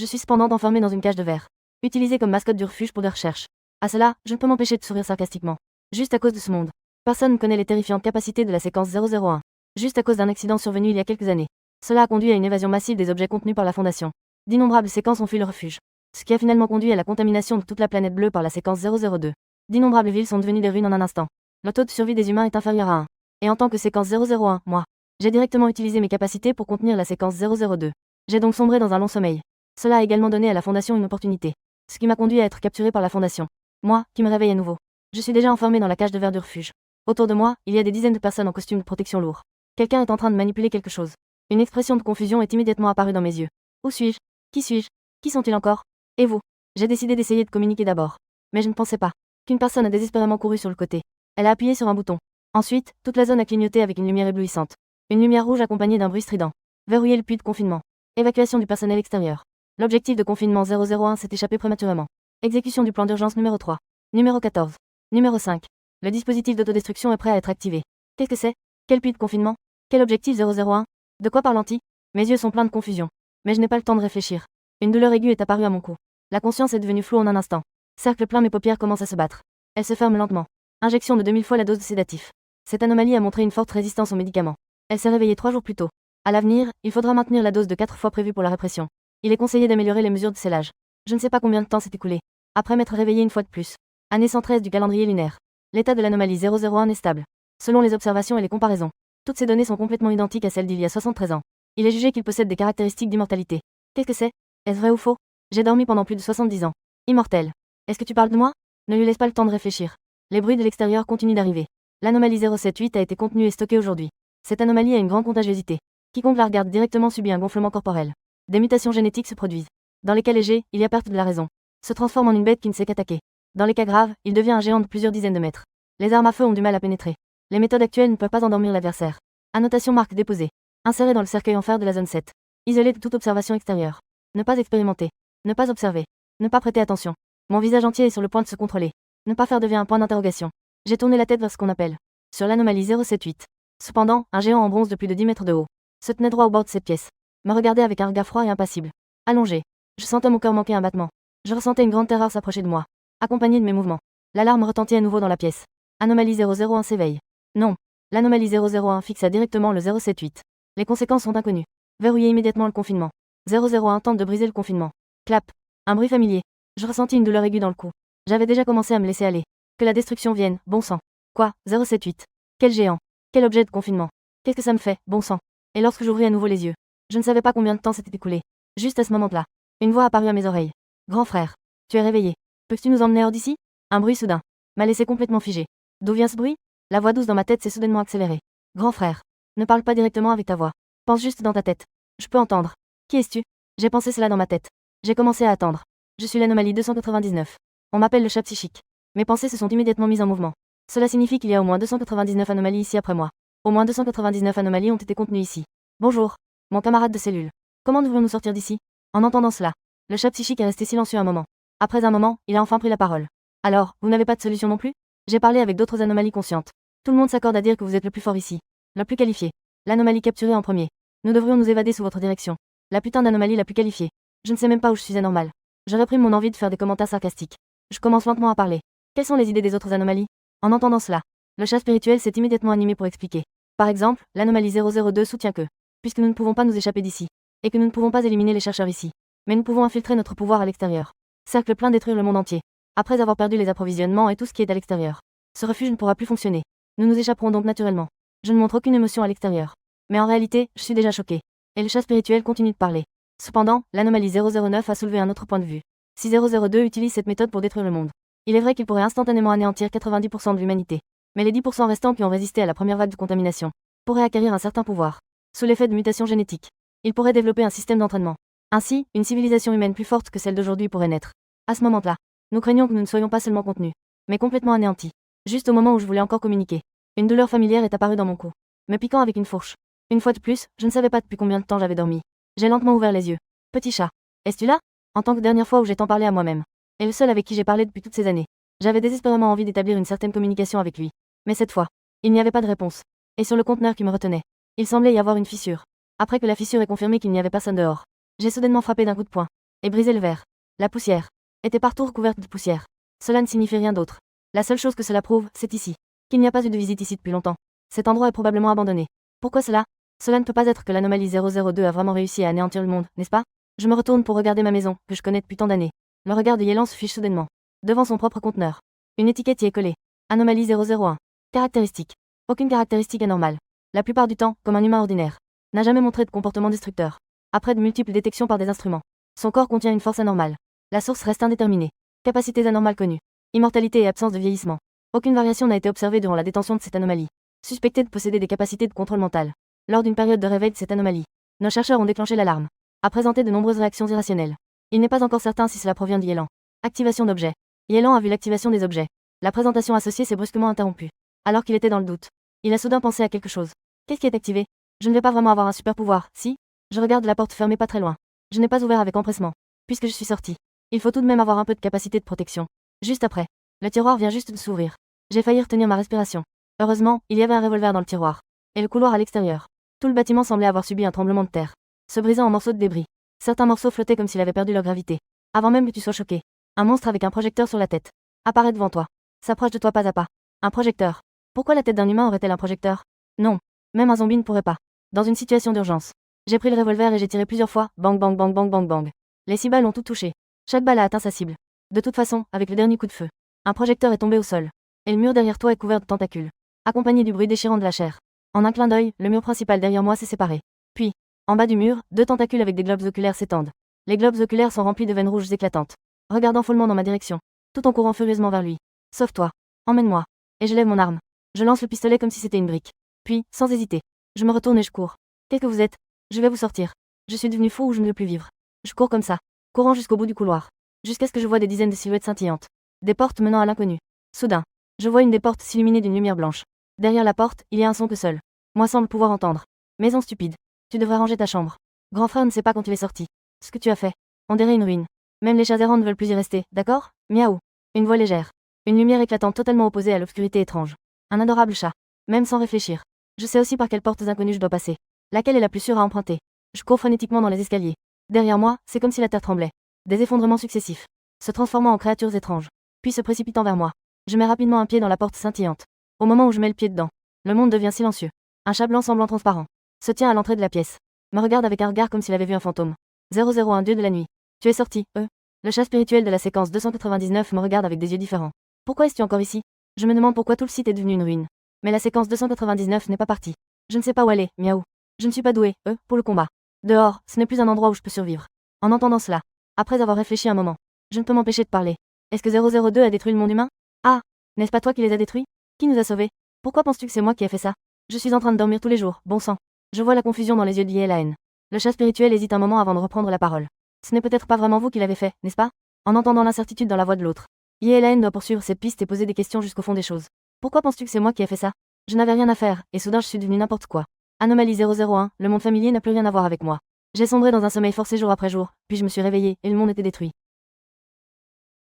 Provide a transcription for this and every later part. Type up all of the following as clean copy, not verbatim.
Je suis cependant enfermé dans une cage de verre, utilisée comme mascotte du refuge pour des recherches. À cela, je ne peux m'empêcher de sourire sarcastiquement. Juste à cause de ce monde. Personne ne connaît les terrifiantes capacités de la séquence 001. Juste à cause d'un accident survenu il y a quelques années. Cela a conduit à une évasion massive des objets contenus par la Fondation. D'innombrables séquences ont fui le refuge. Ce qui a finalement conduit à la contamination de toute la planète bleue par la séquence 002. D'innombrables villes sont devenues des ruines en un instant. Le taux de survie des humains est inférieur à 1. Et en tant que séquence 001, moi, j'ai directement utilisé mes capacités pour contenir la séquence 002. J'ai donc sombré dans un long sommeil. Cela a également donné à la Fondation une opportunité. Ce qui m'a conduit à être capturé par la Fondation. Moi, qui me réveille à nouveau. Je suis déjà enfermé dans la cage de verre du refuge. Autour de moi, il y a des dizaines de personnes en costume de protection lourd. Quelqu'un est en train de manipuler quelque chose. Une expression de confusion est immédiatement apparue dans mes yeux. Où suis-je? Qui suis-je? Qui sont-ils encore? Et vous? J'ai décidé d'essayer de communiquer d'abord. Mais je ne pensais pas qu'une personne a désespérément couru sur le côté. Elle a appuyé sur un bouton. Ensuite, toute la zone a clignoté avec une lumière éblouissante. Une lumière rouge accompagnée d'un bruit strident. Verrouiller le puits de confinement. Évacuation du personnel extérieur. L'objectif de confinement 001 s'est échappé prématurément. Exécution du plan d'urgence numéro 3. Numéro 14. Numéro 5. Le dispositif d'autodestruction est prêt à être activé. Qu'est-ce que c'est? Quel puits de confinement? Quel objectif 001? De quoi parle-t-il? Mes yeux sont pleins de confusion. Mais je n'ai pas le temps de réfléchir. Une douleur aiguë est apparue à mon cou. La conscience est devenue floue en un instant. Cercle plein, mes paupières commencent à se battre. Elles se ferment lentement. Injection de 2000 fois la dose de sédatif. Cette anomalie a montré une forte résistance aux médicaments. Elle s'est réveillée 3 jours plus tôt. À l'avenir, il faudra maintenir la dose de 4 fois prévue pour la répression. Il est conseillé d'améliorer les mesures de scellage. Je ne sais pas combien de temps s'est écoulé. Après m'être réveillé une fois de plus. Année 113 du calendrier lunaire. L'état de l'anomalie 001 est stable. Selon les observations et les comparaisons, toutes ces données sont complètement identiques à celles d'il y a 73 ans. Il est jugé qu'il possède des caractéristiques d'immortalité. Qu'est-ce que c'est? Est-ce vrai ou faux? J'ai dormi pendant plus de 70 ans. Immortel. Est-ce que tu parles de moi? Ne lui laisse pas le temps de réfléchir. Les bruits de l'extérieur continuent d'arriver. L'anomalie 078 a été contenue et stockée aujourd'hui. Cette anomalie a une grande contagiosité. Quiconque la regarde directement subit un gonflement corporel. Des mutations génétiques se produisent. Dans les cas légers, il y a perte de la raison. Se transforme en une bête qui ne sait qu'attaquer. Dans les cas graves, il devient un géant de plusieurs dizaines de mètres. Les armes à feu ont du mal à pénétrer. Les méthodes actuelles ne peuvent pas endormir l'adversaire. Annotation marque déposée. Insérée dans le cercueil en fer de la zone 7. Isolé de toute observation extérieure. Ne pas expérimenter. Ne pas observer. Ne pas prêter attention. Mon visage entier est sur le point de se contrôler. Ne pas faire devient un point d'interrogation. J'ai tourné la tête vers ce qu'on appelle. Sur l'anomalie 078. Cependant, un géant en bronze de plus de 10 mètres de haut se tenait droit au bord de cette pièce. Me regardait avec un regard froid et impassible. Allongé. Je sentais mon cœur manquer un battement. Je ressentais une grande terreur s'approcher de moi. Accompagnée de mes mouvements. L'alarme retentit à nouveau dans la pièce. Anomalie 001 s'éveille. Non. L'anomalie 001 fixa directement le 078. Les conséquences sont inconnues. Verrouiller immédiatement le confinement. 001 tente de briser le confinement. Clap. Un bruit familier. Je ressentis une douleur aiguë dans le cou. J'avais déjà commencé à me laisser aller. Que la destruction vienne, bon sang. Quoi, 078? Quel géant? Quel objet de confinement? Qu'est-ce que ça me fait, bon sang? Et lorsque j'ouvris à nouveau les yeux, je ne savais pas combien de temps s'était écoulé. Juste à ce moment-là, une voix apparut à mes oreilles. Grand frère, tu es réveillé. Peux-tu nous emmener hors d'ici? Un bruit soudain m'a laissé complètement figé. D'où vient ce bruit? La voix douce dans ma tête s'est soudainement accélérée. Grand frère, ne parle pas directement avec ta voix. Pense juste dans ta tête. Je peux entendre. Qui es-tu? J'ai pensé cela dans ma tête. J'ai commencé à attendre. Je suis l'anomalie 299. On m'appelle le chat psychique. Mes pensées se sont immédiatement mises en mouvement. Cela signifie qu'il y a au moins 299 anomalies ici après moi. Au moins 299 anomalies ont été contenues ici. Bonjour, mon camarade de cellule. Comment devons-nous sortir d'ici? En entendant cela, le chat psychique est resté silencieux un moment. Après un moment, il a enfin pris la parole. Alors, vous n'avez pas de solution non plus? J'ai parlé avec d'autres anomalies conscientes. Tout le monde s'accorde à dire que vous êtes le plus fort ici. Le plus qualifié. L'anomalie capturée en premier. Nous devrions nous évader sous votre direction. La putain d'anomalie la plus qualifiée. Je ne sais même pas où je suis anormal. Je réprime mon envie de faire des commentaires sarcastiques. Je commence lentement à parler. Quelles sont les idées des autres anomalies? En entendant cela, le chat spirituel s'est immédiatement animé pour expliquer. Par exemple, l'anomalie 002 soutient que, puisque nous ne pouvons pas nous échapper d'ici, et que nous ne pouvons pas éliminer les chercheurs ici, mais nous pouvons infiltrer notre pouvoir à l'extérieur. Cercle plein détruire le monde entier. Après avoir perdu les approvisionnements et tout ce qui est à l'extérieur. Ce refuge ne pourra plus fonctionner. Nous nous échapperons donc naturellement. Je ne montre aucune émotion à l'extérieur. Mais en réalité, je suis déjà choqué. Et le chat spirituel continue de parler. Cependant, l'anomalie 009 a soulevé un autre point de vue. Si 002 utilise cette méthode pour détruire le monde, il est vrai qu'il pourrait instantanément anéantir 90% de l'humanité. Mais les 10% restants qui ont résisté à la première vague de contamination pourraient acquérir un certain pouvoir. Sous l'effet de mutations génétiques, il pourrait développer un système d'entraînement. Ainsi, une civilisation humaine plus forte que celle d'aujourd'hui pourrait naître. À ce moment-là, nous craignons que nous ne soyons pas seulement contenus, mais complètement anéantis. Juste au moment où je voulais encore communiquer, une douleur familière est apparue dans mon cou, me piquant avec une fourche. Une fois de plus, je ne savais pas depuis combien de temps j'avais dormi. J'ai lentement ouvert les yeux. Petit chat, es-tu là? En tant que dernière fois où j'ai tant parlé à moi-même. Et le seul avec qui j'ai parlé depuis toutes ces années. J'avais désespérément envie d'établir une certaine communication avec lui. Mais cette fois, il n'y avait pas de réponse. Et sur le conteneur qui me retenait, il semblait y avoir une fissure. Après que la fissure ait confirmé qu'il n'y avait personne dehors, j'ai soudainement frappé d'un coup de poing. et brisé le verre. La poussière était partout recouverte de poussière. Cela ne signifie rien d'autre. La seule chose que cela prouve, c'est ici. Qu'il n'y a pas eu de visite ici depuis longtemps. Cet endroit est probablement abandonné. Pourquoi cela? Cela ne peut pas être que l'anomalie 002 a vraiment réussi à anéantir le monde, n'est-ce pas? Je me retourne pour regarder ma maison, que je connais depuis tant d'années. Le regard de Yelan se fiche soudainement. Devant son propre conteneur. Une étiquette y est collée. Anomalie 001. Caractéristique. Aucune caractéristique anormale. La plupart du temps, comme un humain ordinaire. N'a jamais montré de comportement destructeur. Après de multiples détections par des instruments. Son corps contient une force anormale. La source reste indéterminée. Capacités anormales connues. Immortalité et absence de vieillissement. Aucune variation n'a été observée durant la détention de cette anomalie. Suspecté de posséder des capacités de contrôle mental. Lors d'une période de réveil de cette anomalie, nos chercheurs ont déclenché l'alarme. A présenté de nombreuses réactions irrationnelles. Il n'est pas encore certain si cela provient d'Yelan. Activation d'objets. Yelan a vu l'activation des objets. La présentation associée s'est brusquement interrompue. Alors qu'il était dans le doute. Il a soudain pensé à quelque chose. Qu'est-ce qui est activé? Je ne vais pas vraiment avoir un super pouvoir, si? Je regarde la porte fermée pas très loin. Je n'ai pas ouvert avec empressement. Puisque je suis sorti. Il faut tout de même avoir un peu de capacité de protection. Juste après. Le tiroir vient juste de s'ouvrir. J'ai failli retenir ma respiration. Heureusement, il y avait un revolver dans le tiroir. Et le couloir à l'extérieur. Tout le bâtiment semblait avoir subi un tremblement de terre. Se brisant en morceaux de débris. Certains morceaux flottaient comme s'ils avaient perdu leur gravité. Avant même que tu sois choqué. Un monstre avec un projecteur sur la tête. Apparaît devant toi. S'approche de toi pas à pas. Un projecteur. Pourquoi la tête d'un humain aurait-elle un projecteur? Non. Même un zombie ne pourrait pas. Dans une situation d'urgence. J'ai pris le revolver et j'ai tiré plusieurs fois. Bang bang bang bang bang bang. Les 6 balles ont tout touché. Chaque balle a atteint sa cible. De toute façon, avec le dernier coup de feu. Un projecteur est tombé au sol. Et le mur derrière toi est couvert de tentacules. Accompagné du bruit déchirant de la chair. En un clin d'œil, le mur principal derrière moi s'est séparé. Puis, en bas du mur, 2 tentacules avec des globes oculaires s'étendent. Les globes oculaires sont remplis de veines rouges éclatantes. Regardant follement dans ma direction. Tout en courant furieusement vers lui. Sauve-toi. Emmène-moi. Et je lève mon arme. Je lance le pistolet comme si c'était une brique. Puis, sans hésiter, je me retourne et je cours. Quel que vous êtes, je vais vous sortir. Je suis devenu fou ou je ne veux plus vivre. Je cours comme ça. Courant jusqu'au bout du couloir. Jusqu'à ce que je vois des dizaines de silhouettes scintillantes. Des portes menant à l'inconnu. Soudain, je vois une des portes s'illuminer d'une lumière blanche. Derrière la porte, il y a un son que seul moi semble pouvoir entendre. Maison stupide. Tu devrais ranger ta chambre. Grand frère ne sait pas quand il est sorti. Ce que tu as fait. On dirait une ruine. Même les chats errants ne veulent plus y rester, d'accord? Miaou. Une voix légère. Une lumière éclatante totalement opposée à l'obscurité étrange. Un adorable chat. Même sans réfléchir. Je sais aussi par quelles portes inconnues je dois passer. Laquelle est la plus sûre à emprunter. Je cours frénétiquement dans les escaliers. Derrière moi, c'est comme si la terre tremblait. Des effondrements successifs. Se transformant en créatures étranges. Puis se précipitant vers moi. Je mets rapidement un pied dans la porte scintillante. Au moment où je mets le pied dedans, le monde devient silencieux. Un chat blanc semblant transparent se tient à l'entrée de la pièce. Me regarde avec un regard comme s'il avait vu un fantôme. 001 dieu de la nuit. Tu es sorti, Le chat spirituel de la séquence 299 me regarde avec des yeux différents. Pourquoi es-tu encore ici? Je me demande pourquoi tout le site est devenu une ruine. Mais la séquence 299 n'est pas partie. Je ne sais pas où aller, miaou. Je ne suis pas doué, pour le combat. Dehors, ce n'est plus un endroit où je peux survivre. En entendant cela, après avoir réfléchi un moment, je ne peux m'empêcher de parler. Est-ce que 002 a détruit le monde humain? Ah, n'est-ce pas toi qui les as détruits? Qui nous a sauvés? Pourquoi penses-tu que c'est moi qui ai fait ça? Je suis en train de dormir tous les jours, bon sang. Je vois la confusion dans les yeux de Yelaen. Le chat spirituel hésite un moment avant de reprendre la parole. Ce n'est peut-être pas vraiment vous qui l'avez fait, n'est-ce pas? En entendant l'incertitude dans la voix de l'autre. Yelaen doit poursuivre cette piste et poser des questions jusqu'au fond des choses. Pourquoi penses-tu que c'est moi qui ai fait ça? Je n'avais rien à faire, et soudain je suis devenu n'importe quoi. Anomalie 001, le monde familier n'a plus rien à voir avec moi. J'ai sombré dans un sommeil forcé jour après jour, puis je me suis réveillé, et le monde était détruit.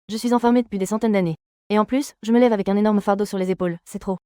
Je suis enfermé depuis des centaines d'années. Et en plus, je me lève avec un énorme fardeau sur les épaules, c'est trop.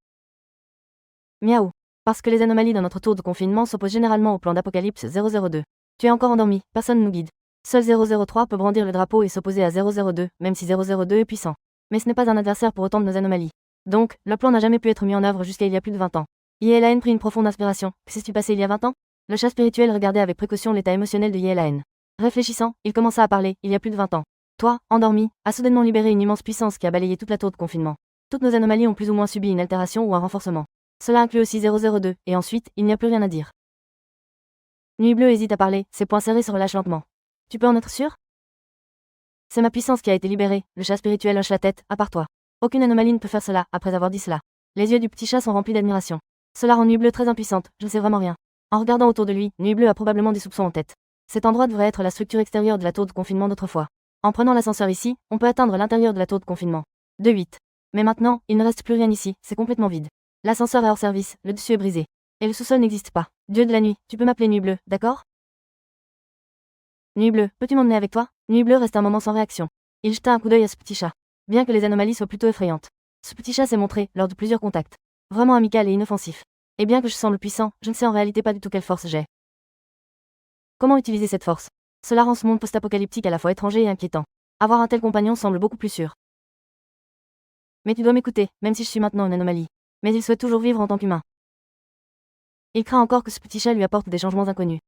Miaou. Parce que les anomalies dans notre tour de confinement s'opposent généralement au plan d'Apocalypse 002. Tu es encore endormi, personne ne nous guide. Seul 003 peut brandir le drapeau et s'opposer à 002, même si 002 est puissant. Mais ce n'est pas un adversaire pour autant de nos anomalies. Donc, le plan n'a jamais pu être mis en œuvre jusqu'à il y a plus de 20 ans. Yelaen prit une profonde inspiration. Que s'est-tu passé il y a 20 ans? Le chat spirituel regardait avec précaution l'état émotionnel de Yelaen. Réfléchissant, il commença à parler, il y a plus de 20 ans. Toi, endormi, as soudainement libéré une immense puissance qui a balayé toute la tour de confinement. Toutes nos anomalies ont plus ou moins subi une altération ou un renforcement. Cela inclut aussi 002, et ensuite, il n'y a plus rien à dire. Nuit Bleue hésite à parler, ses poings serrés se relâchent lentement. Tu peux en être sûr? C'est ma puissance qui a été libérée, le chat spirituel hoche la tête, à part toi. Aucune anomalie ne peut faire cela, après avoir dit cela. Les yeux du petit chat sont remplis d'admiration. Cela rend Nuit Bleue très impuissante, je ne sais vraiment rien. En regardant autour de lui, Nuit Bleue a probablement des soupçons en tête. Cet endroit devrait être la structure extérieure de la tour de confinement d'autrefois. En prenant l'ascenseur ici, on peut atteindre l'intérieur de la tour de confinement. 2-8. Mais maintenant, il ne reste plus rien ici, c'est complètement vide. L'ascenseur est hors service, le dessus est brisé. Et le sous-sol n'existe pas. Dieu de la nuit, tu peux m'appeler Nuit Bleue, d'accord? Nuit Bleue, peux-tu m'emmener avec toi? Nuit Bleue reste un moment sans réaction. Il jeta un coup d'œil à ce petit chat. Bien que les anomalies soient plutôt effrayantes. Ce petit chat s'est montré, lors de plusieurs contacts, vraiment amical et inoffensif. Et bien que je semble puissant, je ne sais en réalité pas du tout quelle force j'ai. Comment utiliser cette force? Cela rend ce monde post-apocalyptique à la fois étranger et inquiétant. Avoir un tel compagnon semble beaucoup plus sûr. Mais tu dois m'écouter, même si je suis maintenant une anomalie. Mais il souhaite toujours vivre en tant qu'humain. Il craint encore que ce petit chat lui apporte des changements inconnus.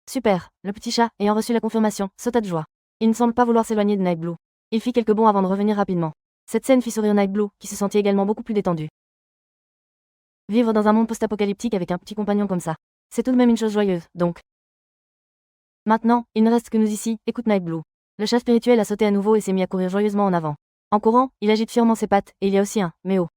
Super, le petit chat, ayant reçu la confirmation, sauta de joie. Il ne semble pas vouloir s'éloigner de Night Blue. Il fit quelques bonds avant de revenir rapidement. Cette scène fit sourire Night Blue, qui se sentit également beaucoup plus détendu. Vivre dans un monde post-apocalyptique avec un petit compagnon comme ça, c'est tout de même une chose joyeuse, donc. Maintenant, il ne reste que nous ici, écoute Night Blue. Le chat spirituel a sauté à nouveau et s'est mis à courir joyeusement en avant. En courant, il agite fièrement ses pattes, et il y a aussi un « mais oh ».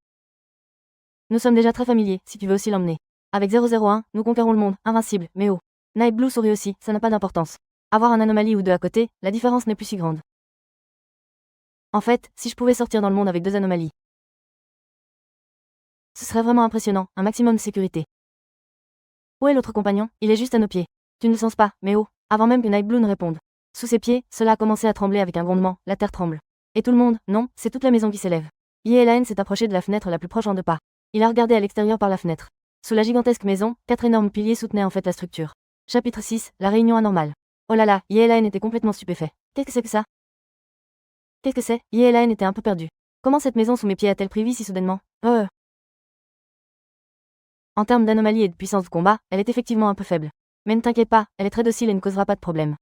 Nous sommes déjà très familiers, si tu veux aussi l'emmener. Avec 001, nous conquérons le monde, invincible, mais oh. Night Blue sourit aussi, ça n'a pas d'importance. Avoir un anomalie ou deux à côté, la différence n'est plus si grande. En fait, si je pouvais sortir dans le monde avec 2 anomalies, ce serait vraiment impressionnant, un maximum de sécurité. Où est l'autre compagnon? Il est juste à nos pieds. Tu ne le sens pas, mais oh. Avant même que Night Blue ne réponde. Sous ses pieds, cela a commencé à trembler avec un grondement, la terre tremble. Et tout le monde, non, c'est toute la maison qui s'élève. Yelaen s'est approché de la fenêtre la plus proche en 2 pas. Il a regardé à l'extérieur par la fenêtre. Sous la gigantesque maison, 4 énormes piliers soutenaient en fait la structure. Chapitre 6, la réunion anormale. Oh là là, Yelaen était complètement stupéfait. Qu'est-ce que c'est que ça? Qu'est-ce que c'est? Yelaen était un peu perdu. Comment cette maison sous mes pieds a-t-elle pris vie si soudainement? En termes d'anomalie et de puissance de combat, elle est effectivement un peu faible. Mais ne t'inquiète pas, elle est très docile et ne causera pas de problème.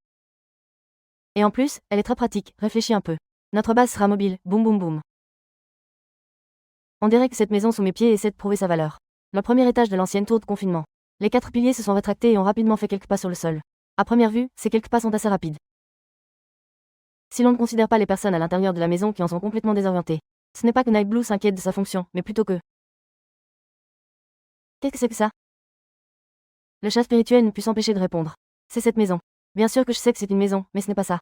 Et en plus, elle est très pratique, réfléchis un peu. Notre base sera mobile, boum boum boum. On dirait que cette maison sous mes pieds essaie de prouver sa valeur. Le premier étage de l'ancienne tour de confinement. Les 4 piliers se sont rétractés et ont rapidement fait quelques pas sur le sol. À première vue, ces quelques pas sont assez rapides. Si l'on ne considère pas les personnes à l'intérieur de la maison qui en sont complètement désorientées, ce n'est pas que Night Blue s'inquiète de sa fonction, mais plutôt que... Qu'est-ce que c'est que ça? Le chat spirituel ne put s'empêcher de répondre. C'est cette maison. Bien sûr que je sais que c'est une maison, mais ce n'est pas ça.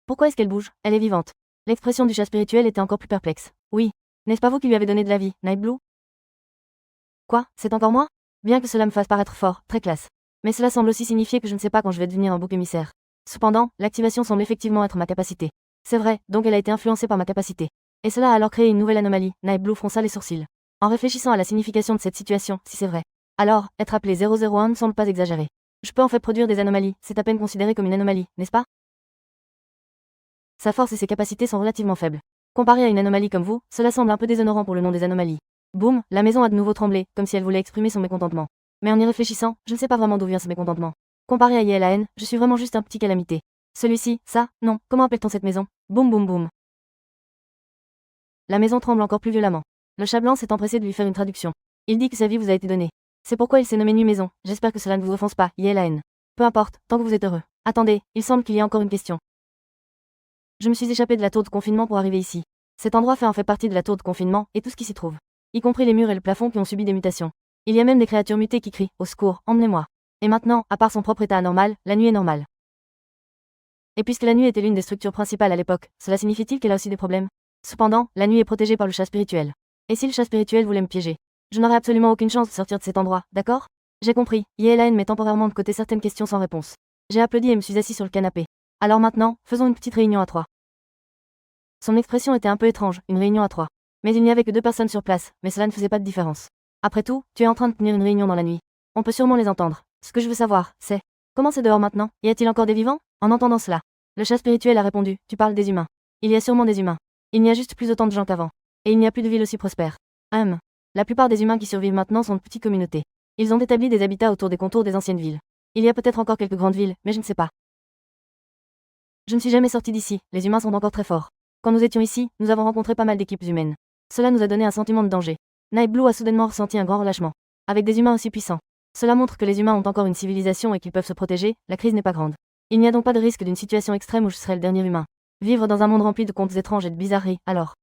Pourquoi est-ce qu'elle bouge? Elle est vivante. L'expression du chat spirituel était encore plus perplexe. Oui. N'est-ce pas vous qui lui avez donné de la vie, Night Blue? Quoi? C'est encore moi? Bien que cela me fasse paraître fort, très classe. Mais cela semble aussi signifier que je ne sais pas quand je vais devenir un bouc émissaire. Cependant, l'activation semble effectivement être ma capacité. C'est vrai, donc elle a été influencée par ma capacité. Et cela a alors créé une nouvelle anomalie. Night Blue fronça les sourcils. En réfléchissant à la signification de cette situation, si c'est vrai. Alors, être appelé 001 ne semble pas exagéré. Je peux en fait produire des anomalies, c'est à peine considéré comme une anomalie, n'est-ce pas? Sa force et ses capacités sont relativement faibles. Comparé à une anomalie comme vous, cela semble un peu déshonorant pour le nom des anomalies. Boum, la maison a de nouveau tremblé, comme si elle voulait exprimer son mécontentement. Mais en y réfléchissant, je ne sais pas vraiment d'où vient ce mécontentement. Comparé à Yelaen, je suis vraiment juste un petit calamité. Celui-ci, ça, non, comment appelle-t-on cette maison? Boum boum boum. La maison tremble encore plus violemment. Le chat blanc s'est empressé de lui faire une traduction. Il dit que sa vie vous a été donnée. C'est pourquoi il s'est nommé Nuit Maison. J'espère que cela ne vous offense pas, Yelaen. Peu importe, tant que vous êtes heureux. Attendez, il semble qu'il y a encore une question. Je me suis échappé de la tour de confinement pour arriver ici. Cet endroit fait en fait partie de la tour de confinement et tout ce qui s'y trouve. Y compris les murs et le plafond qui ont subi des mutations. Il y a même des créatures mutées qui crient, au secours, emmenez-moi. Et maintenant, à part son propre état anormal, la nuit est normale. Et puisque la nuit était l'une des structures principales à l'époque, cela signifie-t-il qu'elle a aussi des problèmes? Cependant, la nuit est protégée par le chat spirituel. Et si le chat spirituel voulait me piéger? Je n'aurais absolument aucune chance de sortir de cet endroit, d'accord? J'ai compris, Yelaen met temporairement de côté certaines questions sans réponse. J'ai applaudi et me suis assis sur le canapé. Alors maintenant, faisons une petite réunion à 3. Son expression était un peu étrange, une réunion à 3. Mais il n'y avait que 2 personnes sur place, mais cela ne faisait pas de différence. Après tout, tu es en train de tenir une réunion dans la nuit. On peut sûrement les entendre. Ce que je veux savoir, c'est... Comment c'est dehors maintenant? Y a-t-il encore des vivants? En entendant cela, le chat spirituel a répondu, tu parles des humains. Il y a sûrement des humains. Il n'y a juste plus autant de gens qu'avant. Et il n'y a plus de villes aussi prospères. La plupart des humains qui survivent maintenant sont de petites communautés. Ils ont établi des habitats autour des contours des anciennes villes. Il y a peut-être encore quelques grandes villes, mais je ne sais pas. Je ne suis jamais sorti d'ici, les humains sont encore très forts. Quand nous étions ici, nous avons rencontré pas mal d'équipes humaines. Cela nous a donné un sentiment de danger. Night Blue a soudainement ressenti un grand relâchement. Avec des humains aussi puissants. Cela montre que les humains ont encore une civilisation et qu'ils peuvent se protéger, la crise n'est pas grande. Il n'y a donc pas de risque d'une situation extrême où je serai le dernier humain. Vivre dans un monde rempli de contes étranges et de bizarreries, alors.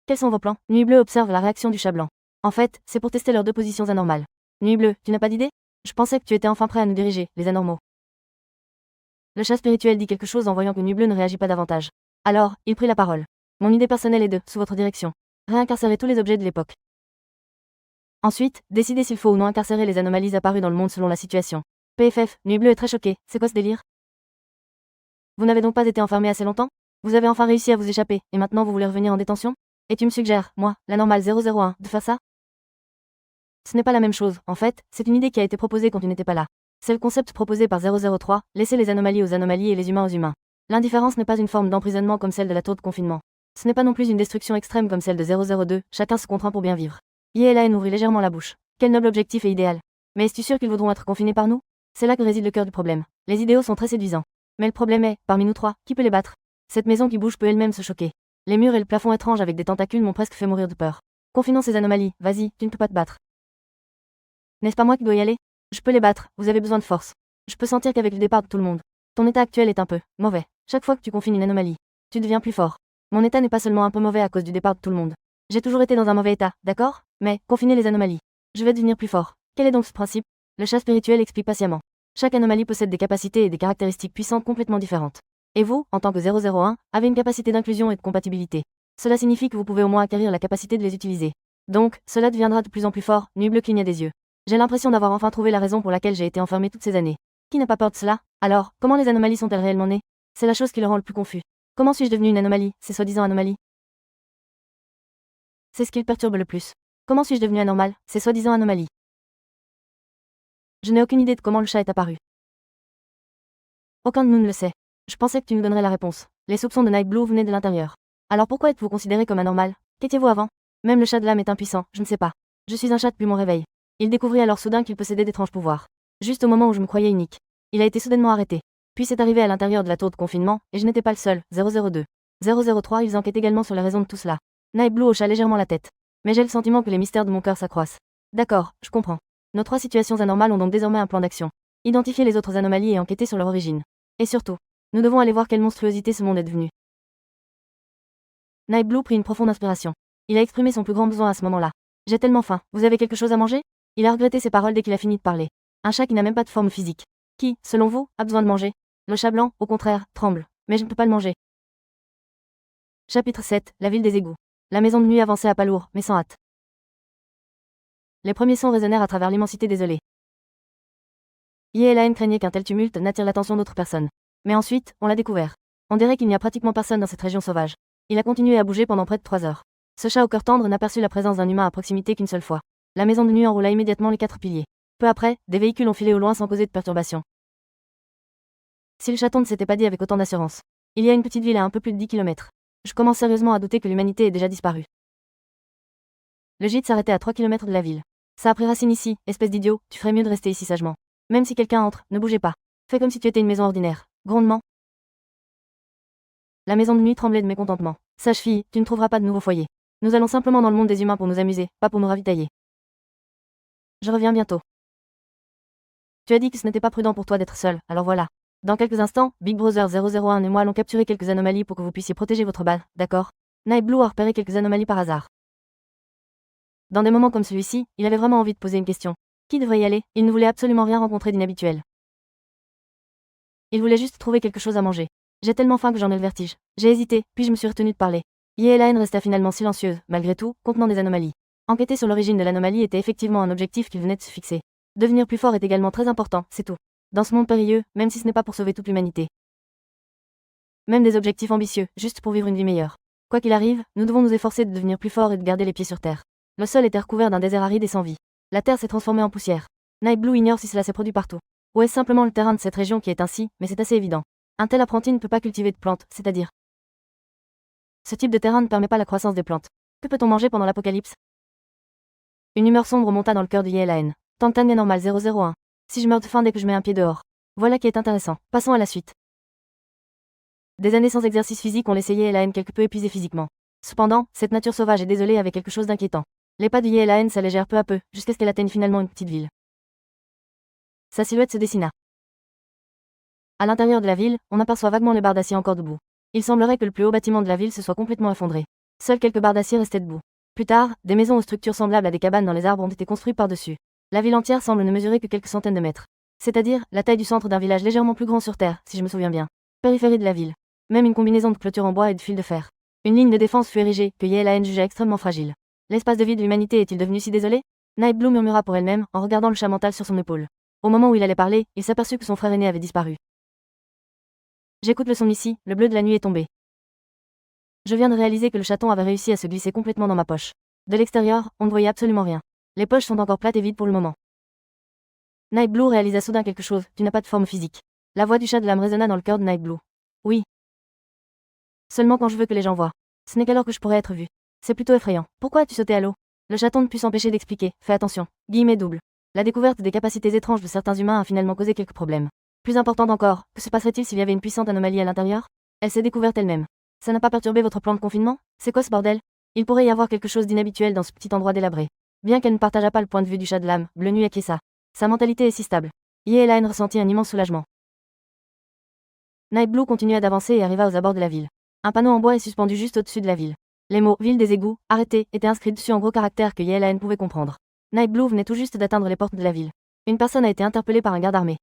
Quels sont vos plans? Nuit Bleue observe la réaction du chat blanc. En fait, c'est pour tester leurs 2 positions anormales. Nuit Bleue, tu n'as pas d'idée? Je pensais que tu étais enfin prêt à nous diriger, les anormaux. Le chat spirituel dit quelque chose en voyant que Nuit Bleue ne réagit pas davantage. Alors, il prit la parole. Mon idée personnelle est de, sous votre direction, réincarcérer tous les objets de l'époque. Ensuite, décider s'il faut ou non incarcérer les anomalies apparues dans le monde selon la situation. PFF, Nuit Bleue est très choquée, c'est quoi ce délire? Vous n'avez donc pas été enfermé assez longtemps? Vous avez enfin réussi à vous échapper, et maintenant vous voulez revenir en détention? Et tu me suggères, moi, la normale 001, de faire ça? Ce n'est pas la même chose, en fait, c'est une idée qui a été proposée quand tu n'étais pas là. C'est le concept proposé par 003, laisser les anomalies aux anomalies et les humains aux humains. L'indifférence n'est pas une forme d'emprisonnement comme celle de la tour de confinement. Ce n'est pas non plus une destruction extrême comme celle de 002, chacun se contraint pour bien vivre. Ye-Elaine ouvrit légèrement la bouche. Quel noble objectif et idéal. Mais es-tu sûr qu'ils voudront être confinés par nous? C'est là que réside le cœur du problème. Les idéaux sont très séduisants. Mais le problème est, parmi nous trois, qui peut les battre? Cette maison qui bouge peut elle-même se choquer. Les murs et le plafond étranges avec des tentacules m'ont presque fait mourir de peur. Confinons ces anomalies, vas-y, tu ne peux pas te battre. N'est-ce pas moi qui dois y aller? Je peux les battre, vous avez besoin de force. Je peux sentir qu'avec le départ de tout le monde, ton état actuel est un peu mauvais. Chaque fois que tu confines une anomalie, tu deviens plus fort. Mon état n'est pas seulement un peu mauvais à cause du départ de tout le monde. J'ai toujours été dans un mauvais état, d'accord? Mais, confiner les anomalies. Je vais devenir plus fort. Quel est donc ce principe? Le chat spirituel explique patiemment. Chaque anomalie possède des capacités et des caractéristiques puissantes complètement différentes. Et vous, en tant que 001, avez une capacité d'inclusion et de compatibilité. Cela signifie que vous pouvez au moins acquérir la capacité de les utiliser. Donc, cela deviendra de plus en plus fort, nuble cligna des yeux. J'ai l'impression d'avoir enfin trouvé la raison pour laquelle j'ai été enfermé toutes ces années. Qui n'a pas peur de cela? Alors, comment les anomalies sont-elles réellement nées? C'est la chose qui le rend le plus confus. Comment suis-je devenu une anomalie, ces soi-disant anomalies? C'est ce qui le perturbe le plus. Comment suis-je devenu anormal, ces soi-disant anomalies? Je n'ai aucune idée de comment le chat est apparu. Aucun de nous ne le sait. Je pensais que tu nous donnerais la réponse. Les soupçons de Nightblue venaient de l'intérieur. Alors pourquoi êtes-vous considéré comme anormal? Qu'étiez-vous avant? Même le chat de l'âme est impuissant, je ne sais pas. Je suis un chat depuis mon réveil. Il découvrit alors soudain qu'il possédait d'étranges pouvoirs. Juste au moment où je me croyais unique. Il a été soudainement arrêté. Puis c'est arrivé à l'intérieur de la tour de confinement, et je n'étais pas le seul, 002. 003, ils enquêtent également sur les raisons de tout cela. Nightblue hocha légèrement la tête. Mais j'ai le sentiment que les mystères de mon cœur s'accroissent. D'accord, je comprends. Nos trois situations anormales ont donc désormais un plan d'action. Identifier les autres anomalies et enquêter sur leur origine. Et surtout, nous devons aller voir quelle monstruosité ce monde est devenu. Nightblue prit une profonde inspiration. Il a exprimé son plus grand besoin à ce moment-là. J'ai tellement faim, vous avez quelque chose à manger? Il a regretté ses paroles dès qu'il a fini de parler. Un chat qui n'a même pas de forme physique. Qui, selon vous, a besoin de manger? Le chat blanc, au contraire, tremble. Mais je ne peux pas le manger. Chapitre 7, la ville des égouts. La maison de nuit avançait à pas lourd, mais sans hâte. Les premiers sons résonnèrent à travers l'immensité désolée. Ye-Elaine craignait qu'un tel tumulte n'attire l'attention d'autres personnes. Mais ensuite, on l'a découvert. On dirait qu'il n'y a pratiquement personne dans cette région sauvage. Il a continué à bouger pendant près de 3 heures. Ce chat au cœur tendre n'aperçut la présence d'un humain à proximité qu'une seule fois. La maison de nuit enroula immédiatement les 4 piliers. Peu après, des véhicules ont filé au loin sans causer de perturbation. Si le chaton ne s'était pas dit avec autant d'assurance. Il y a une petite ville à un peu plus de 10 km. Je commence sérieusement à douter que l'humanité ait déjà disparu. Le gîte s'arrêtait à 3 km de la ville. Ça a pris racine ici, espèce d'idiot, tu ferais mieux de rester ici sagement. Même si quelqu'un entre, ne bougez pas. Fais comme si tu étais une maison ordinaire. Grondement. La maison de nuit tremblait de mécontentement. Sage fille, tu ne trouveras pas de nouveau foyer. Nous allons simplement dans le monde des humains pour nous amuser, pas pour nous ravitailler. Je reviens bientôt. Tu as dit que ce n'était pas prudent pour toi d'être seul, alors voilà. Dans quelques instants, Big Brother 001 et moi allons capturer quelques anomalies pour que vous puissiez protéger votre balle, d'accord? Nightblue a repéré quelques anomalies par hasard. Dans des moments comme celui-ci, il avait vraiment envie de poser une question. Qui devrait y aller? Il ne voulait absolument rien rencontrer d'inhabituel. Il voulait juste trouver quelque chose à manger. J'ai tellement faim que j'en ai le vertige. J'ai hésité, puis je me suis retenue de parler. Ye-Elaine resta finalement silencieuse, malgré tout, contenant des anomalies. Enquêter sur l'origine de l'anomalie était effectivement un objectif qu'il venait de se fixer. Devenir plus fort est également très important, c'est tout. Dans ce monde périlleux, même si ce n'est pas pour sauver toute l'humanité. Même des objectifs ambitieux, juste pour vivre une vie meilleure. Quoi qu'il arrive, nous devons nous efforcer de devenir plus forts et de garder les pieds sur terre. Le sol était recouvert d'un désert aride et sans vie. La terre s'est transformée en poussière. Nightblue ignore si cela s'est produit partout. Ou est-ce simplement le terrain de cette région qui est ainsi, mais c'est assez évident. Un tel apprenti ne peut pas cultiver de plantes, c'est-à-dire. Ce type de terrain ne permet pas la croissance des plantes. Que peut-on manger pendant l'apocalypse? Une humeur sombre monta dans le cœur de Ye-Elaine. Tangtan est normal 001. Si je meurs de faim dès que je mets un pied dehors. Voilà qui est intéressant. Passons à la suite. Des années sans exercice physique ont laissé Ye-Elaine quelque peu épuisée physiquement. Cependant, cette nature sauvage et désolée avait quelque chose d'inquiétant. Les pas de Ye-Elaine s'allégèrent peu à peu, jusqu'à ce qu'elle atteigne finalement une petite ville. Sa silhouette se dessina. À l'intérieur de la ville, on aperçoit vaguement les barres d'acier encore debout. Il semblerait que le plus haut bâtiment de la ville se soit complètement effondré. Seules quelques barres d'acier restaient debout. Plus tard, des maisons aux structures semblables à des cabanes dans les arbres ont été construites par-dessus. La ville entière semble ne mesurer que quelques centaines de mètres. C'est-à-dire, la taille du centre d'un village légèrement plus grand sur Terre, si je me souviens bien. Périphérie de la ville. Même une combinaison de clôtures en bois et de fils de fer. Une ligne de défense fut érigée, que Ye-Elaine jugea extrêmement fragile. L'espace de vie de l'humanité est-il devenu si désolé? Nightblue murmura pour elle-même, en regardant le chat mental sur son épaule. Au moment où il allait parler, il s'aperçut que son frère aîné avait disparu. J'écoute le son ici, le bleu de la nuit est tombé. Je viens de réaliser que le chaton avait réussi à se glisser complètement dans ma poche. De l'extérieur, on ne voyait absolument rien. Les poches sont encore plates et vides pour le moment. Night Blue réalisa soudain quelque chose, tu n'as pas de forme physique. La voix du chat de l'âme résonna dans le cœur de Night Blue. Oui. Seulement quand je veux que les gens voient. Ce n'est qu'alors que je pourrais être vu. C'est plutôt effrayant. Pourquoi as-tu sauté à l'eau? Le chaton ne put s'empêcher d'expliquer. Fais attention. Guillemets double. La découverte des capacités étranges de certains humains a finalement causé quelques problèmes. Plus important encore, que se passerait-il s'il y avait une puissante anomalie à l'intérieur? Elle s'est découverte elle-même. Ça n'a pas perturbé votre plan de confinement? C'est quoi ce bordel? Il pourrait y avoir quelque chose d'inhabituel dans ce petit endroit délabré. Bien qu'elle ne partageât pas le point de vue du chat de l'âme, Bleu Nuit acquiesça. Sa mentalité est si stable. Yeelaine ressentit un immense soulagement. Night Blue continua d'avancer et arriva aux abords de la ville. Un panneau en bois est suspendu juste au-dessus de la ville. Les mots « ville des égouts, arrêtez » étaient inscrits dessus en gros caractères que Yeelaine pouvait comprendre. Night Blue venait tout juste d'atteindre les portes de la ville. Une personne a été interpellée par un garde armé.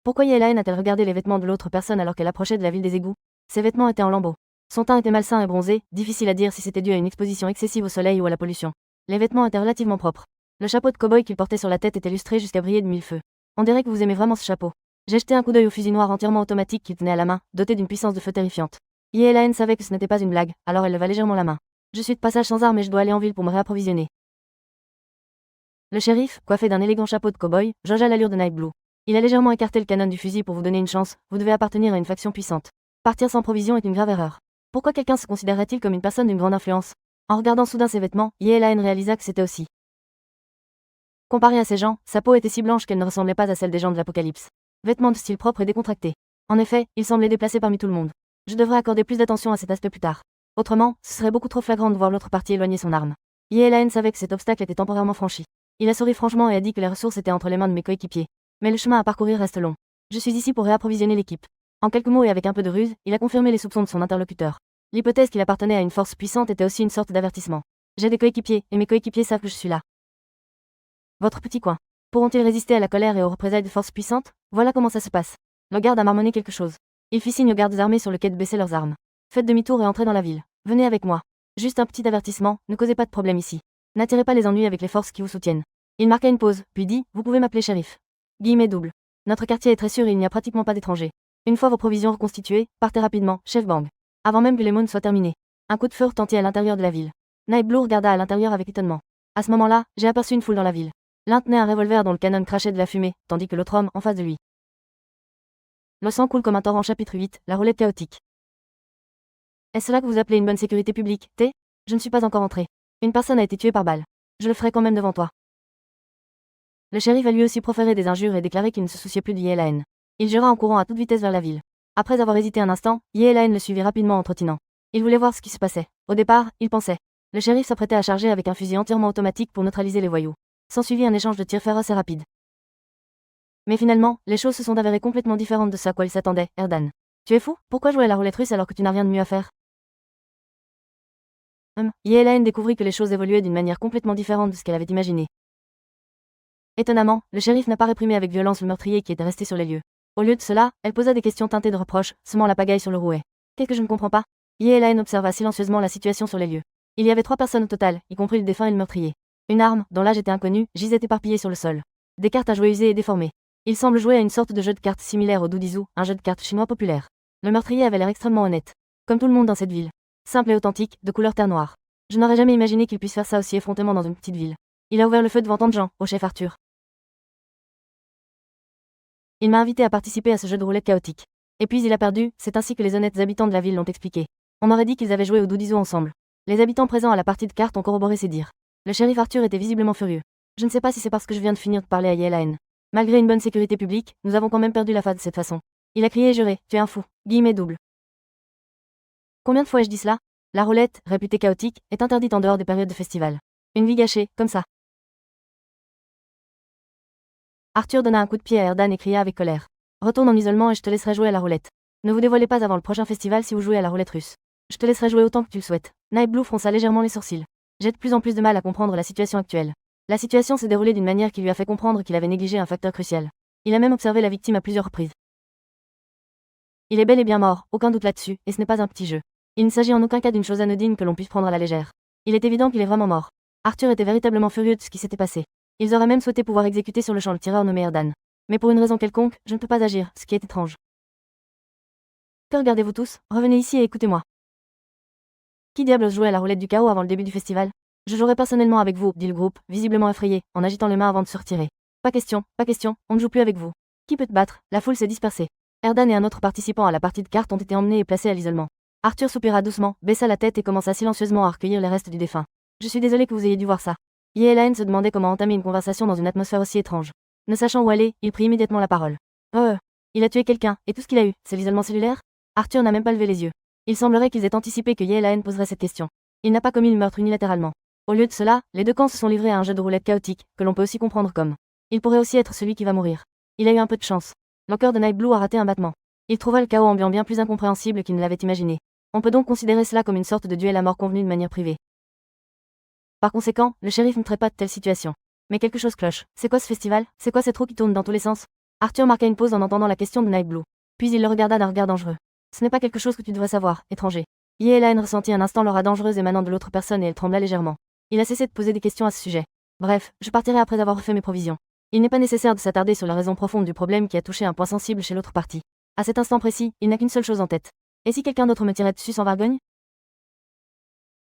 Pourquoi Yeelaine a-t-elle regardé les vêtements de l'autre personne alors qu'elle approchait de la ville des égouts? Ses vêtements étaient en lambeaux. Son teint était malsain et bronzé, difficile à dire si c'était dû à une exposition excessive au soleil ou à la pollution. Les vêtements étaient relativement propres. Le chapeau de cow-boy qu'il portait sur la tête était lustré jusqu'à briller de mille feux. On dirait que vous aimez vraiment ce chapeau. J'ai jeté un coup d'œil au fusil noir entièrement automatique qu'il tenait à la main, doté d'une puissance de feu terrifiante. Yeelaine savait que ce n'était pas une blague, alors elle leva légèrement la main. Je suis de passage sans armes et je dois aller en ville pour me réapprovisionner. Le shérif, coiffé d'un élégant chapeau de cow-boy, jaugea l'allure de Night Blue. Il a légèrement écarté le canon du fusil pour vous donner une chance, vous devez appartenir à une faction puissante. Partir sans provision est une grave erreur. Pourquoi quelqu'un se considérerait-il comme une personne d'une grande influence? En regardant soudain ses vêtements, Yeelaine réalisa que c'était aussi. Comparé à ces gens, sa peau était si blanche qu'elle ne ressemblait pas à celle des gens de l'Apocalypse. Vêtements de style propre et décontracté. En effet, il semblait déplacé parmi tout le monde. Je devrais accorder plus d'attention à cet aspect plus tard. Autrement, ce serait beaucoup trop flagrant de voir l'autre partie éloigner son arme. Yeelaine savait que cet obstacle était temporairement franchi. Il a souri franchement et a dit que les ressources étaient entre les mains de mes coéquipiers. Mais le chemin à parcourir reste long. Je suis ici pour réapprovisionner l'équipe. En quelques mots et avec un peu de ruse, il a confirmé les soupçons de son interlocuteur. L'hypothèse qu'il appartenait à une force puissante était aussi une sorte d'avertissement. J'ai des coéquipiers, et mes coéquipiers savent que je suis là. Votre petit coin. Pourront-ils résister à la colère et aux représailles de forces puissantes? Voilà comment ça se passe. Le garde a marmonné quelque chose. Il fit signe aux gardes armés sur le quai de baisser leurs armes. Faites demi-tour et entrez dans la ville. Venez avec moi. Juste un petit avertissement, ne causez pas de problème ici. N'attirez pas les ennuis avec les forces qui vous soutiennent. Il marqua une pause, puis dit, vous pouvez m'appeler shérif. Guillemets double. Notre quartier est très sûr et il n'y a pratiquement pas d'étrangers. Une fois vos provisions reconstituées, partez rapidement, chef Bang. Avant même que les mots ne soient terminés. Un coup de feu retentit à l'intérieur de la ville. Night Blue regarda à l'intérieur avec étonnement. À ce moment-là, j'ai aperçu une foule dans la ville. L'un tenait un revolver dont le canon crachait de la fumée, tandis que l'autre homme, en face de lui. Le sang coule comme un torrent. Chapitre 8, la roulette chaotique. Est-ce cela que vous appelez une bonne sécurité publique, T? Je ne suis pas encore entré. Une personne a été tuée par balle. Je le ferai quand même devant toi. Le shérif a lui aussi proféré des injures et déclaré qu'il ne se souciait plus de Yeelaine. Il jura en courant à toute vitesse vers la ville. Après avoir hésité un instant, Yeelaine le suivit rapidement en trottinant. Il voulait voir ce qui se passait. Au départ, il pensait. Le shérif s'apprêtait à charger avec un fusil entièrement automatique pour neutraliser les voyous. S'ensuivit un échange de tirs féroces et rapides. Mais finalement, les choses se sont avérées complètement différentes de ce à quoi il s'attendait, Erdan. Tu es fou? Pourquoi jouer à la roulette russe alors que tu n'as rien de mieux à faire? Yeelaine découvrit que les choses évoluaient d'une manière complètement différente de ce qu'elle avait imaginé. Étonnamment, le shérif n'a pas réprimé avec violence le meurtrier qui était resté sur les lieux. Au lieu de cela, elle posa des questions teintées de reproches, semant la pagaille sur le rouet. Qu'est-ce que je ne comprends pas? Yeelaine observa silencieusement la situation sur les lieux. Il y avait 3 personnes au total, y compris le défunt et le meurtrier. Une arme, dont l'âge était inconnu, gisait éparpillée sur le sol. Des cartes à jouer usées et déformées. Il semble jouer à une sorte de jeu de cartes similaire au Doudizou, un jeu de cartes chinois populaire. Le meurtrier avait l'air extrêmement honnête. Comme tout le monde dans cette ville. Simple et authentique, de couleur terre noire. Je n'aurais jamais imaginé qu'il puisse faire ça aussi effrontément dans une petite ville. Il a ouvert le feu devant tant de gens, au chef Arthur. Il m'a invité à participer à ce jeu de roulette chaotique. Et puis il a perdu, c'est ainsi que les honnêtes habitants de la ville l'ont expliqué. On aurait dit qu'ils avaient joué au Doudizou ensemble. Les habitants présents à la partie de cartes ont corroboré ces dires. Le shérif Arthur était visiblement furieux. Je ne sais pas si c'est parce que je viens de finir de parler à Yeelaine. Malgré une bonne sécurité publique, nous avons quand même perdu la face de cette façon. Il a crié et juré, tu es un fou. Guillemets double. Combien de fois ai-je dit cela? La roulette, réputée chaotique, est interdite en dehors des périodes de festival. Une vie gâchée, comme ça. Arthur donna un coup de pied à Erdan et cria avec colère. Retourne en isolement et je te laisserai jouer à la roulette. Ne vous dévoilez pas avant le prochain festival si vous jouez à la roulette russe. Je te laisserai jouer autant que tu le souhaites. Night Blue fronça légèrement les sourcils. J'ai de plus en plus de mal à comprendre la situation actuelle. La situation s'est déroulée d'une manière qui lui a fait comprendre qu'il avait négligé un facteur crucial. Il a même observé la victime à plusieurs reprises. Il est bel et bien mort, aucun doute là-dessus, et ce n'est pas un petit jeu. Il ne s'agit en aucun cas d'une chose anodine que l'on puisse prendre à la légère. Il est évident qu'il est vraiment mort. Arthur était véritablement furieux de ce qui s'était passé. Ils auraient même souhaité pouvoir exécuter sur le champ le tireur nommé Erdan. Mais pour une raison quelconque, je ne peux pas agir, ce qui est étrange. Que regardez-vous tous? Revenez ici et écoutez-moi. Qui diable ose jouer à la roulette du chaos avant le début du festival? Je jouerai personnellement avec vous, dit le groupe, visiblement effrayé, en agitant les mains avant de se retirer. Pas question, on ne joue plus avec vous. Qui peut te battre? La foule s'est dispersée. Erdan et un autre participant à la partie de cartes ont été emmenés et placés à l'isolement. Arthur soupira doucement, baissa la tête et commença silencieusement à recueillir les restes du défunt. Je suis désolé que vous ayez dû voir ça. Yeelaine se demandait comment entamer une conversation dans une atmosphère aussi étrange. Ne sachant où aller, il prit immédiatement la parole. Il a tué quelqu'un, et tout ce qu'il a eu, c'est l'isolement cellulaire? Arthur n'a même pas levé les yeux. Il semblerait qu'ils aient anticipé que Yeelaine poserait cette question. Il n'a pas commis le meurtre unilatéralement. Au lieu de cela, les deux camps se sont livrés à un jeu de roulette chaotique, que l'on peut aussi comprendre comme. Il pourrait aussi être celui qui va mourir. Il a eu un peu de chance. Le cœur de Nightblue a raté un battement. Il trouva le chaos ambiant bien plus incompréhensible qu'il ne l'avait imaginé. On peut donc considérer cela comme une sorte de duel à mort convenu de manière privée. Par conséquent, le shérif ne traite pas de telle situation. Mais quelque chose cloche. C'est quoi ce festival? C'est quoi cette roue qui tourne dans tous les sens? Arthur marqua une pause en entendant la question de Nightblue. Puis il le regarda d'un regard dangereux. Ce n'est pas quelque chose que tu devrais savoir, étranger. Yeelaine ressentit un instant l'aura dangereuse émanant de l'autre personne et elle trembla légèrement. Il a cessé de poser des questions à ce sujet. Bref, je partirai après avoir refait mes provisions. Il n'est pas nécessaire de s'attarder sur la raison profonde du problème qui a touché un point sensible chez l'autre partie. À cet instant précis, il n'a qu'une seule chose en tête. Et si quelqu'un d'autre me tirait dessus sans vergogne?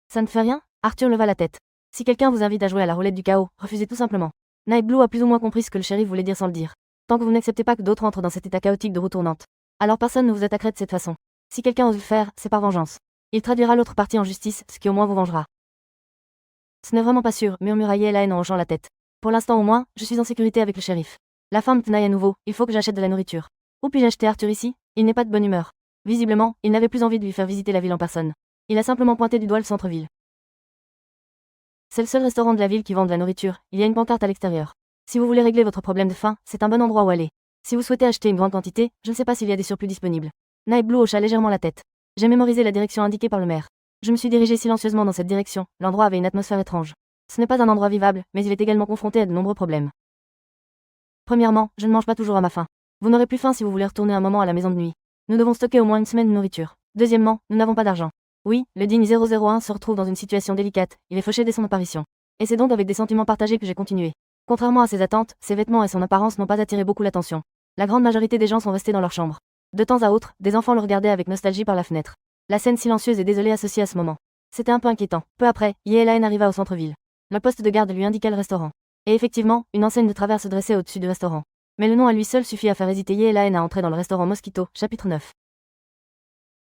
Ça ne fait rien? Arthur leva la tête. Si quelqu'un vous invite à jouer à la roulette du chaos, refusez tout simplement. Nightblue a plus ou moins compris ce que le shérif voulait dire sans le dire. Tant que vous n'acceptez pas que d'autres entrent dans cet état chaotique de roue tournante, alors personne ne vous attaquerait de cette façon. Si quelqu'un ose le faire, c'est par vengeance. Il traduira l'autre partie en justice, ce qui au moins vous vengera. Ce n'est vraiment pas sûr, murmura Yeelaine en hochant la tête. Pour l'instant au moins, je suis en sécurité avec le shérif. La faim me tenaille à nouveau, il faut que j'achète de la nourriture. Où puis-je acheter Arthur ici? Il n'est pas de bonne humeur. Visiblement, il n'avait plus envie de lui faire visiter la ville en personne. Il a simplement pointé du doigt le centre-ville. C'est le seul restaurant de la ville qui vend de la nourriture, il y a une pancarte à l'extérieur. Si vous voulez régler votre problème de faim, c'est un bon endroit où aller. Si vous souhaitez acheter une grande quantité, je ne sais pas s'il y a des surplus disponibles. Nightblue hocha légèrement la tête. J'ai mémorisé la direction indiquée par le maire. Je me suis dirigé silencieusement dans cette direction, l'endroit avait une atmosphère étrange. Ce n'est pas un endroit vivable, mais il est également confronté à de nombreux problèmes. Premièrement, je ne mange pas toujours à ma faim. Vous n'aurez plus faim si vous voulez retourner un moment à la maison de nuit. Nous devons stocker au moins une semaine de nourriture. Deuxièmement, nous n'avons pas d'argent. Oui, le digne 001 se retrouve dans une situation délicate, il est fauché dès son apparition. Et c'est donc avec des sentiments partagés que j'ai continué. Contrairement à ses attentes, ses vêtements et son apparence n'ont pas attiré beaucoup l'attention. La grande majorité des gens sont restés dans leur chambre. De temps à autre, des enfants le regardaient avec nostalgie par la fenêtre. La scène silencieuse et désolée associée à ce moment. C'était un peu inquiétant. Peu après, Yeelaine arriva au centre-ville. Le poste de garde lui indiqua le restaurant. Et effectivement, une enseigne de travers se dressait au-dessus du restaurant. Mais le nom à lui seul suffit à faire hésiter Yeelaine à entrer dans le restaurant Mosquito, chapitre 9.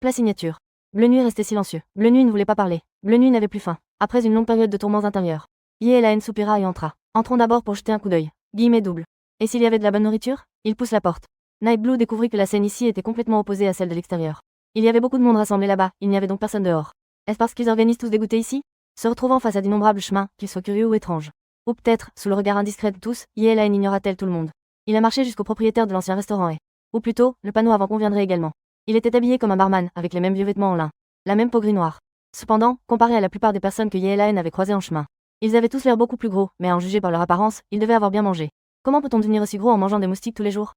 Plat signature. Bleu Nuit restait silencieux. Bleu Nuit ne voulait pas parler. Bleu Nuit n'avait plus faim. Après une longue période de tourments intérieurs. Yeelaine soupira et entra. Entrons d'abord pour jeter un coup d'œil. Guillemets double. Et s'il y avait de la bonne nourriture? Il pousse la porte. Nightblue découvrit que la scène ici était complètement opposée à celle de l'extérieur. Il y avait beaucoup de monde rassemblé là-bas, il n'y avait donc personne dehors. Est-ce parce qu'ils organisent tous des goûters ici? Se retrouvant face à d'innombrables chemins, qu'ils soient curieux ou étranges. Ou peut-être, sous le regard indiscret de tous, Yeelaine ignora-t-elle tout le monde. Il a marché jusqu'au propriétaire de l'ancien restaurant et, ou plutôt, le panneau avant conviendrait également. Il était habillé comme un barman, avec les mêmes vieux vêtements en lin. La même peau gris-noir. Cependant, comparé à la plupart des personnes que Yeelaine avait croisées en chemin, ils avaient tous l'air beaucoup plus gros, mais à en juger par leur apparence, ils devaient avoir bien mangé. Comment peut-on devenir aussi gros en mangeant des moustiques tous les jours?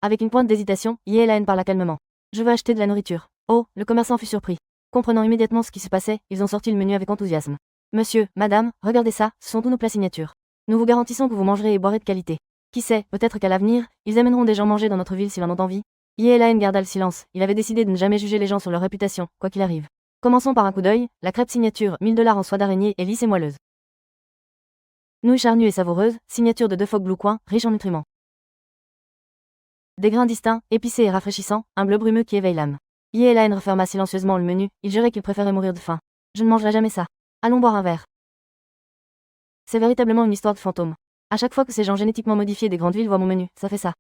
Avec une pointe d'hésitation, Yeelaine parla calmement. Je veux acheter de la nourriture. Oh, le commerçant fut surpris. Comprenant immédiatement ce qui se passait, ils ont sorti le menu avec enthousiasme. Monsieur, madame, regardez ça, ce sont tous nos plats signatures. Nous vous garantissons que vous mangerez et boirez de qualité. Qui sait, peut-être qu'à l'avenir, ils amèneront des gens manger dans notre ville s'ils en ont envie. Yeelaine garda le silence, il avait décidé de ne jamais juger les gens sur leur réputation, quoi qu'il arrive. Commençons par un coup d'œil, la crêpe signature, 1000 $ en soie d'araignée et lisse et moelleuse. Nouilles charnues et savoureuses, signature de 2 phoques blue coin, riche en nutriments. Des grains distincts, épicés et rafraîchissants, un bleu brumeux qui éveille l'âme. Yeelaine referma silencieusement le menu, il jurait qu'il préférait mourir de faim. Je ne mangerai jamais ça. Allons boire un verre. C'est véritablement une histoire de fantôme. À chaque fois que ces gens génétiquement modifiés des grandes villes voient mon menu, ça fait ça.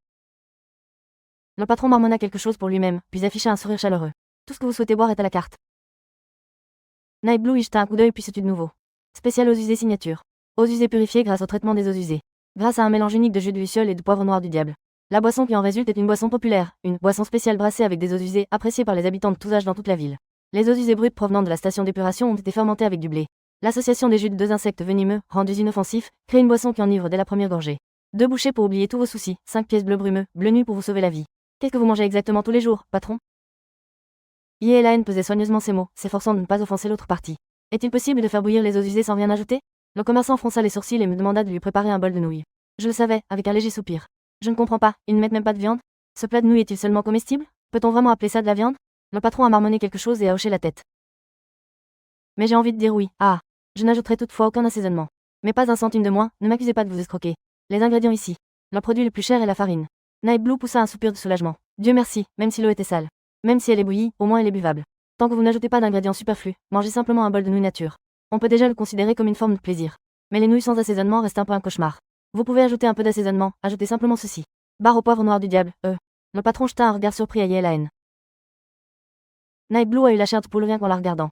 Le patron marmonna quelque chose pour lui-même, puis afficha un sourire chaleureux. Tout ce que vous souhaitez boire est à la carte. Nightblue y jeta un coup d'œil puis se tut de nouveau. Spécial eaux usées signature. Eaux usées purifiées grâce au traitement des eaux usées. Grâce à un mélange unique de jus de luciole et de poivre noir du diable. La boisson qui en résulte est une boisson populaire, une boisson spéciale brassée avec des eaux usées appréciée par les habitants de tous âges dans toute la ville. Les eaux usées brutes provenant de la station d'épuration ont été fermentées avec du blé. L'association des jus de 2 insectes venimeux, rendus inoffensifs, crée une boisson qui enivre dès la première gorgée. 2 bouchées pour oublier tous vos soucis, 5 pièces bleu brumeux, bleu nuit pour vous sauver la vie. Qu'est-ce que vous mangez exactement tous les jours, patron? Yeelaine pesait soigneusement ses mots, s'efforçant de ne pas offenser l'autre partie. Est-il possible de faire bouillir les eaux usées sans rien ajouter? Le commerçant fronça les sourcils et me demanda de lui préparer un bol de nouilles. Je le savais, avec un léger soupir. Je ne comprends pas, ils ne mettent même pas de viande? Ce plat de nouilles est-il seulement comestible? Peut-on vraiment appeler ça de la viande? Le patron a marmonné quelque chose et a hoché la tête. Mais j'ai envie de dire oui. Ah, je n'ajouterai toutefois aucun assaisonnement. Mais pas un centime de moins, ne m'accusez pas de vous escroquer. Les ingrédients ici. Le produit le plus cher est la farine. Night Blue poussa un soupir de soulagement. Dieu merci, même si l'eau était sale. Même si elle est bouillie, au moins elle est buvable. Tant que vous n'ajoutez pas d'ingrédients superflus, mangez simplement un bol de nouilles nature. On peut déjà le considérer comme une forme de plaisir. Mais les nouilles sans assaisonnement restent un peu un cauchemar. Vous pouvez ajouter un peu d'assaisonnement, ajoutez simplement ceci. Barre au poivre noir du diable, Le patron jeta un regard surpris à Yelaine. Night Blue a eu la chair de poule rien qu'en la regardant.